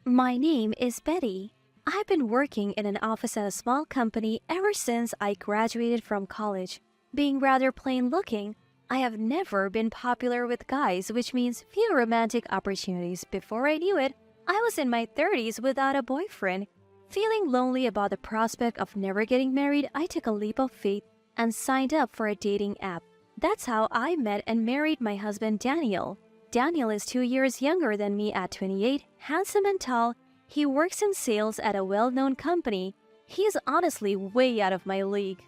My name is Betty. I've been working in an office at a small company ever since I graduated from college. Being rather plain looking, I have never been popular with guys, which means few romantic opportunities. Before I knew it, I was in my 30s without a boyfriend. Feeling lonely about the prospect of never getting married, I took a leap of faith and signed up for a dating app. That's how I met and married my husband Daniel. Daniel is 2 years younger than me at 28, handsome and tall. He works in sales at a well-known company. He is honestly way out of my league.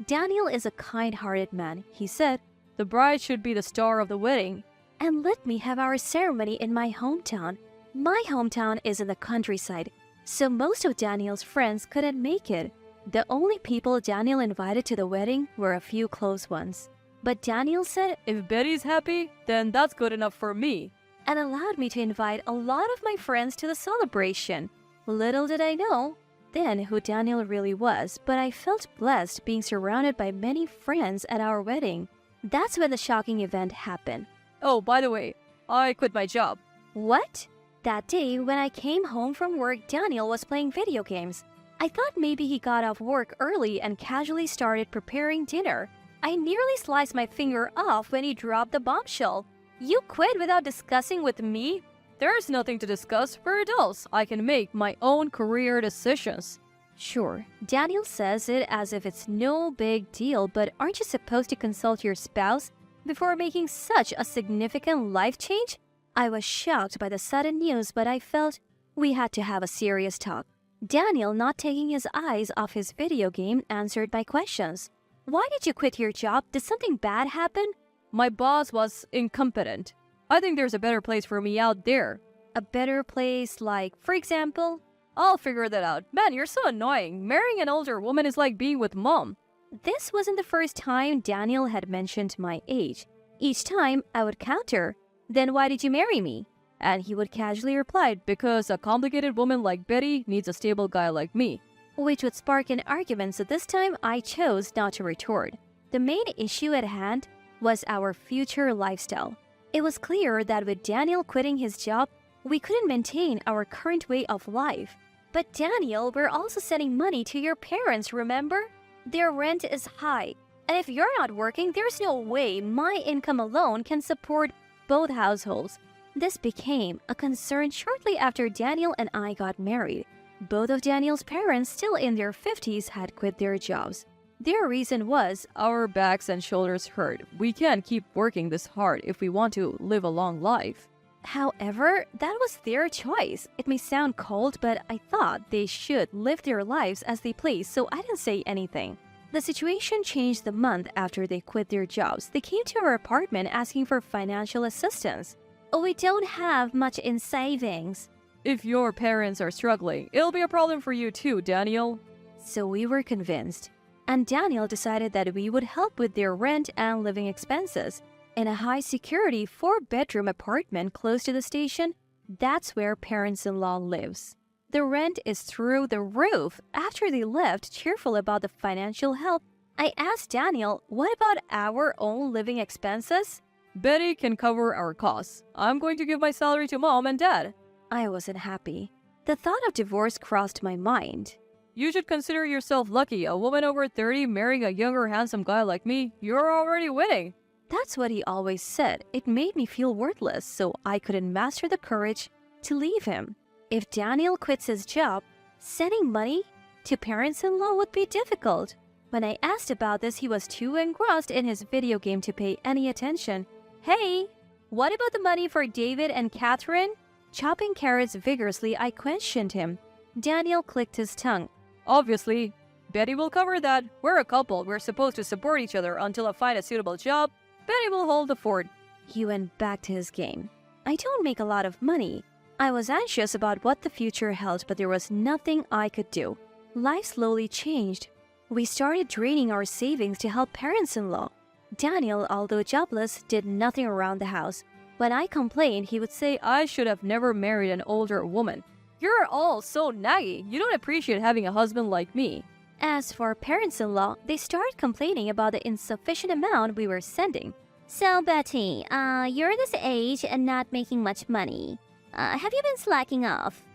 Daniel is a kind-hearted man. He said, "The bride should be the star of the wedding," and let me have our ceremony in my hometown. My hometown is in the countryside, so most of Daniel's friends couldn't make it. The only people Daniel invited to the wedding were a few close ones. But Daniel said, "If Betty's happy, then that's good enough for me," and allowed me to invite a lot of my friends to the celebration. Little did I know then who Daniel really was, but I felt blessed being surrounded by many friends at our wedding. That's when the shocking event happened. "Oh, by the way, I quit my job." What? That day, when I came home from work, Daniel was playing video games. I thought maybe he got off work early and casually started preparing dinner. I nearly sliced my finger off when he dropped the bombshell. "You quit without discussing with me?" "There's nothing to discuss. We're adults. I can make my own career decisions." Sure, Daniel says it as if it's no big deal, but aren't you supposed to consult your spouse before making such a significant life change? I was shocked by the sudden news, but I felt we had to have a serious talk. Daniel, not taking his eyes off his video game, answered my questions. "Why did you quit your job? Did something bad happen?" "My boss was incompetent. I think there's a better place for me out there." "A better place like, for example?" "I'll figure that out." "Man, you're so annoying. Marrying an older woman is like being with mom." This wasn't the first time Daniel had mentioned my age. Each time I would counter, "Then why did you marry me?" And he would casually reply, "Because a complicated woman like Betty needs a stable guy like me," which would spark an argument, so this time I chose not to retort. The main issue at hand was our future lifestyle. It was clear that with Daniel quitting his job, we couldn't maintain our current way of life. "But Daniel, we're also sending money to your parents, remember? Their rent is high, and if you're not working, there's no way my income alone can support both households." This became a concern shortly after Daniel and I got married. Both of Daniel's parents, still in their 50s, had quit their jobs. Their reason was, "Our backs and shoulders hurt. We can't keep working this hard if we want to live a long life." However, that was their choice. It may sound cold, but I thought they should live their lives as they please, so I didn't say anything. The situation changed the month after they quit their jobs. They came to our apartment asking for financial assistance. "We don't have much in savings." "If your parents are struggling, it'll be a problem for you too, Daniel." So we were convinced, and Daniel decided that we would help with their rent and living expenses. In a high-security 4-bedroom apartment close to the station, that's where parents-in-law lives. The rent is through the roof. After they left, cheerful about the financial help, I asked Daniel, "What about our own living expenses?" "Betty can cover our costs. I'm going to give my salary to mom and dad." I wasn't happy. The thought of divorce crossed my mind. "You should consider yourself lucky. A woman over 30 marrying a younger, handsome guy like me, you're already winning." That's what he always said. It made me feel worthless, so I couldn't muster the courage to leave him. If Daniel quits his job, sending money to parents-in-law would be difficult. When I asked about this, he was too engrossed in his video game to pay any attention. "Hey, what about the money for David and Catherine?" Chopping carrots vigorously, I questioned him. Daniel clicked his tongue. "Obviously, Betty will cover that. We're a couple. We're supposed to support each other until I find a suitable job. Betty will hold the fort." He went back to his game. I don't make a lot of money. I was anxious about what the future held, but there was nothing I could do. Life slowly changed. We started draining our savings to help parents-in-law. Daniel, although jobless, did nothing around the house. When I complained, he would say, "I should have never married an older woman. You're all so naggy. You don't appreciate having a husband like me." As for parents-in-law, they started complaining about the insufficient amount we were sending. "So, Betty, you're this age and not making much money. Have you been slacking off?"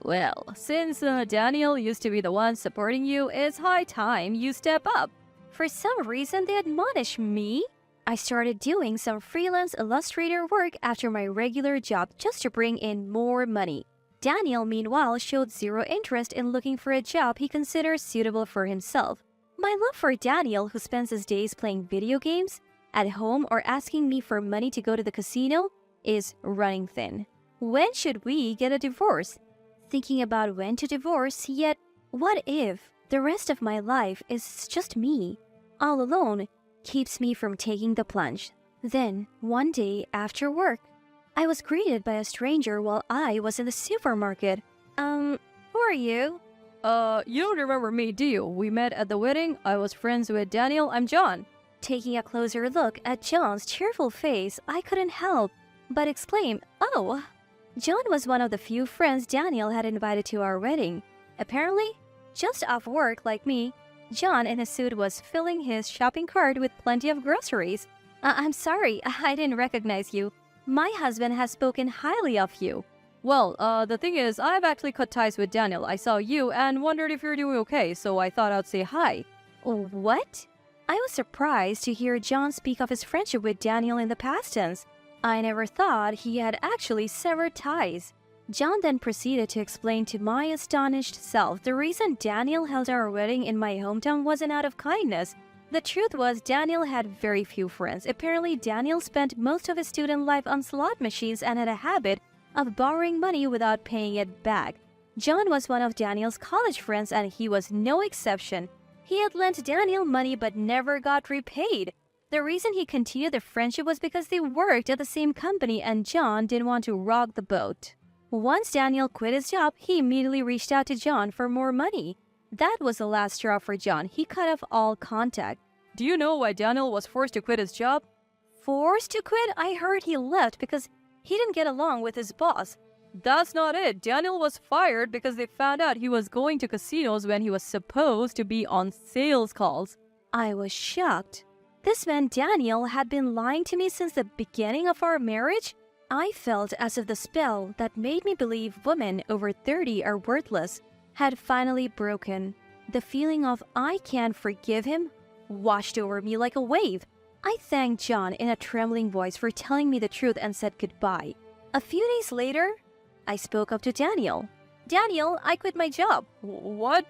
Well, since Daniel used to be the one supporting you, it's high time you step up. For some reason, they admonish me. I started doing some freelance illustrator work after my regular job just to bring in more money. Daniel, meanwhile, showed zero interest in looking for a job he considers suitable for himself. My love for Daniel, who spends his days playing video games, at home or asking me for money to go to the casino, is running thin. When should we get a divorce? Thinking about when to divorce, yet what if the rest of my life is just me, all alone, keeps me from taking the plunge. Then, one day after work, I was greeted by a stranger while I was in the supermarket. Who are you? You don't remember me, do you? We met at the wedding. I was friends with Daniel. I'm John. Taking a closer look at John's cheerful face, I couldn't help but exclaim, "Oh!" John was one of the few friends Daniel had invited to our wedding. Apparently, just off work like me, John in a suit was filling his shopping cart with plenty of groceries. I'm sorry, I didn't recognize you. My husband has spoken highly of you. Well, the thing is, I've actually cut ties with Daniel. I saw you and wondered if you're doing okay, so I thought I'd say hi. What? I was surprised to hear John speak of his friendship with Daniel in the past tense. I never thought he had actually severed ties. John then proceeded to explain to my astonished self the reason Daniel held our wedding in my hometown wasn't out of kindness. The truth was Daniel had very few friends. Apparently, Daniel spent most of his student life on slot machines and had a habit of borrowing money without paying it back. John was one of Daniel's college friends and he was no exception. He had lent Daniel money but never got repaid. The reason he continued the friendship was because they worked at the same company and John didn't want to rock the boat. Once Daniel quit his job, he immediately reached out to John for more money. That was the last straw for John. He cut off all contact. Do you know why Daniel was forced to quit his job? Forced to quit? I heard he left because he didn't get along with his boss. That's not it. Daniel was fired because they found out he was going to casinos when he was supposed to be on sales calls. I was shocked. This meant Daniel had been lying to me since the beginning of our marriage? I felt as if the spell that made me believe women over 30 are worthless had finally broken. The feeling of I can't forgive him washed over me like a wave. I thanked John in a trembling voice for telling me the truth and said goodbye. A few days later, I spoke up to Daniel. Daniel, I quit my job. What?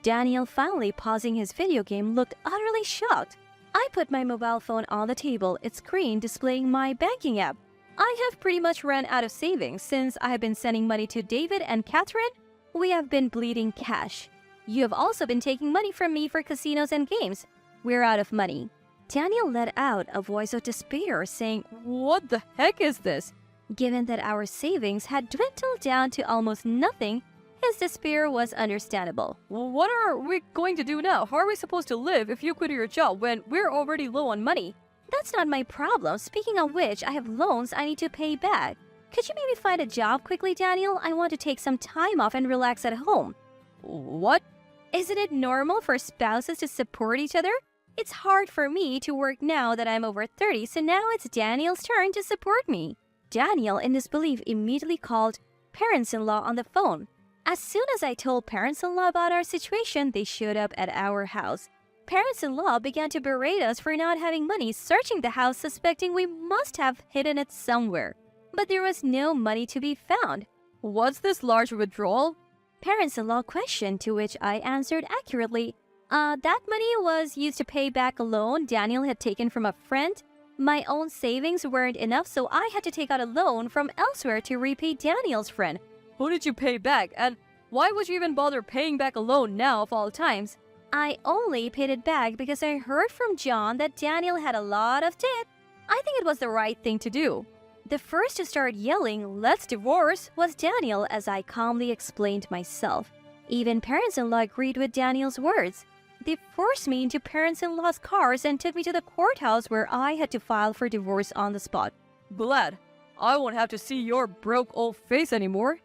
Daniel, finally pausing his video game, looked utterly shocked. I put my mobile phone on the table, its screen displaying my banking app. I have pretty much ran out of savings since I have been sending money to David and Catherine. We have been bleeding cash. You have also been taking money from me for casinos and games. We're out of money. Daniel let out a voice of despair, saying, "What the heck is this?" Given that our savings had dwindled down to almost nothing, his despair was understandable. What are we going to do now? How are we supposed to live if you quit your job when we're already low on money? That's not my problem. Speaking of which, I have loans I need to pay back. Could you maybe find a job quickly, Daniel? I want to take some time off and relax at home. What? Isn't it normal for spouses to support each other? It's hard for me to work now that I'm over 30, so now it's Daniel's turn to support me. Daniel, in disbelief, immediately called parents-in-law on the phone. As soon as I told parents-in-law about our situation, they showed up at our house. Parents-in-law began to berate us for not having money, searching the house, suspecting we must have hidden it somewhere. But there was no money to be found. What's this large withdrawal? Parents-in-law questioned, to which I answered accurately. That money was used to pay back a loan Daniel had taken from a friend. My own savings weren't enough, so I had to take out a loan from elsewhere to repay Daniel's friend. Who did you pay back? And why would you even bother paying back a loan now of all times? I only paid it back because I heard from John that Daniel had a lot of debt. I think it was the right thing to do. The first to start yelling, "Let's divorce," was Daniel, as I calmly explained myself. Even parents-in-law agreed with Daniel's words. They forced me into parents-in-law's cars and took me to the courthouse where I had to file for divorce on the spot. Glad. I won't have to see your broke old face anymore.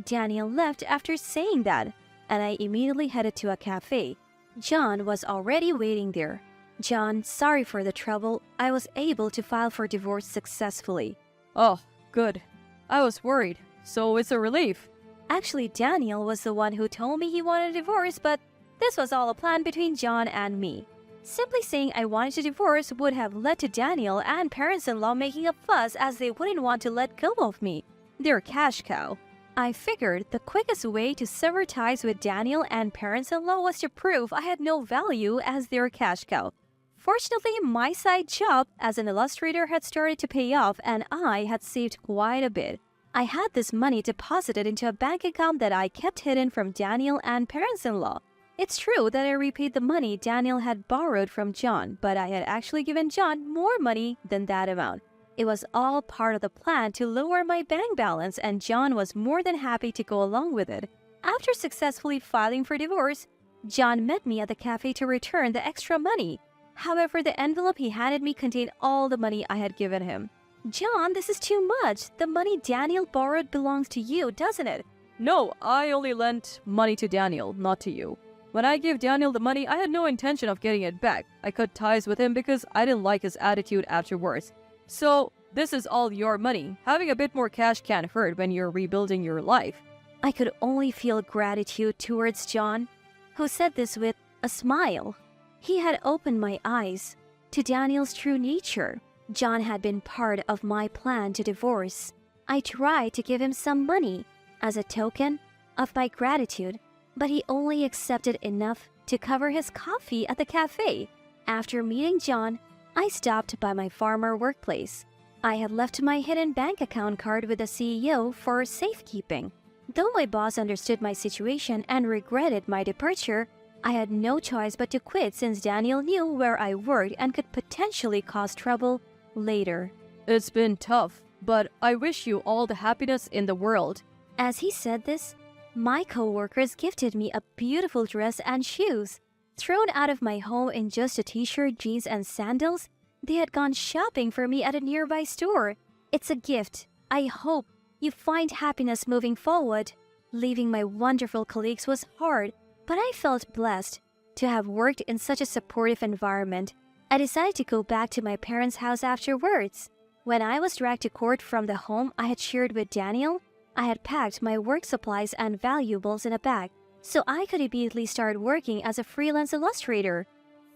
Daniel left after saying that, and I immediately headed to a cafe. John was already waiting there. John, sorry for the trouble. I was able to file for divorce successfully. Oh, good. I was worried, so it's a relief. Actually, Daniel was the one who told me he wanted a divorce, but this was all a plan between John and me. Simply saying I wanted to divorce would have led to Daniel and parents-in-law making a fuss as they wouldn't want to let go of me, their cash cow. I figured the quickest way to sever ties with Daniel and parents-in-law was to prove I had no value as their cash cow. Fortunately, my side job as an illustrator had started to pay off and I had saved quite a bit. I had this money deposited into a bank account that I kept hidden from Daniel and parents-in-law. It's true that I repaid the money Daniel had borrowed from John, but I had actually given John more money than that amount. It was all part of the plan to lower my bank balance, and John was more than happy to go along with it. After successfully filing for divorce, John met me at the cafe to return the extra money. However, the envelope he handed me contained all the money I had given him. "John, this is too much. The money Daniel borrowed belongs to you, doesn't it?" "No, I only lent money to Daniel, not to you. When I gave Daniel the money, I had no intention of getting it back. I cut ties with him because I didn't like his attitude afterwards. So, this is all your money. Having a bit more cash can't hurt when you're rebuilding your life." I could only feel gratitude towards John, who said this with a smile. He had opened my eyes to Daniel's true nature. John had been part of my plan to divorce. I tried to give him some money as a token of my gratitude, but he only accepted enough to cover his coffee at the cafe. After meeting John, I stopped by my former workplace. I had left my hidden bank account card with the CEO for safekeeping. Though my boss understood my situation and regretted my departure, I had no choice but to quit since Daniel knew where I worked and could potentially cause trouble later. "It's been tough, but I wish you all the happiness in the world." As he said this, my co-workers gifted me a beautiful dress and shoes. Thrown out of my home in just a t-shirt, jeans, and sandals, they had gone shopping for me at a nearby store. It's a gift. I hope you find happiness moving forward. Leaving my wonderful colleagues was hard, but I felt blessed to have worked in such a supportive environment. I decided to go back to my parents' house afterwards. When I was dragged to court from the home I had shared with Daniel, I had packed my work supplies and valuables in a bag, so I could immediately start working as a freelance illustrator.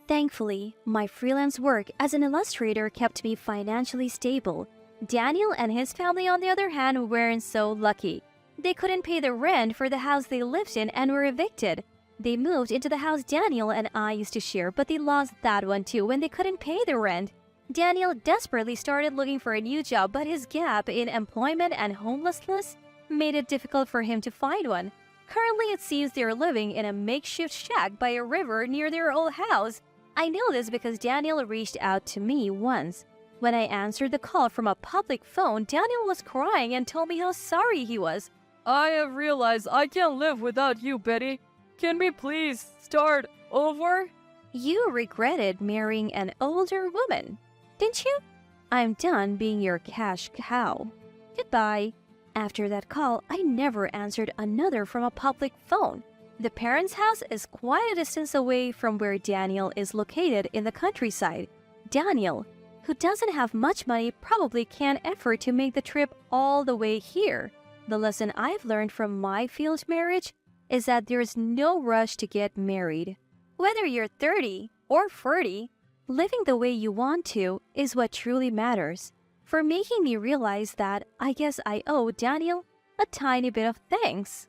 Thankfully, my freelance work as an illustrator kept me financially stable. Daniel and his family, on the other hand, weren't so lucky. They couldn't pay the rent for the house they lived in and were evicted. They moved into the house Daniel and I used to share, but they lost that one too when they couldn't pay the rent. Daniel desperately started looking for a new job, but his gap in employment and homelessness made it difficult for him to find one. Currently, it seems they're living in a makeshift shack by a river near their old house. I know this because Daniel reached out to me once. When I answered the call from a public phone, Daniel was crying and told me how sorry he was. "I have realized I can't live without you, Betty. Can we please start over?" You regretted marrying an older woman, didn't you? I'm done being your cash cow. Goodbye. After that call, I never answered another from a public phone. The parents' house is quite a distance away from where Daniel is located in the countryside. Daniel, who doesn't have much money, probably can't afford to make the trip all the way here. The lesson I've learned from my failed marriage is that there's no rush to get married. Whether you're 30 or 40, living the way you want to is what truly matters. For making me realize that, I guess I owe Daniel a tiny bit of thanks.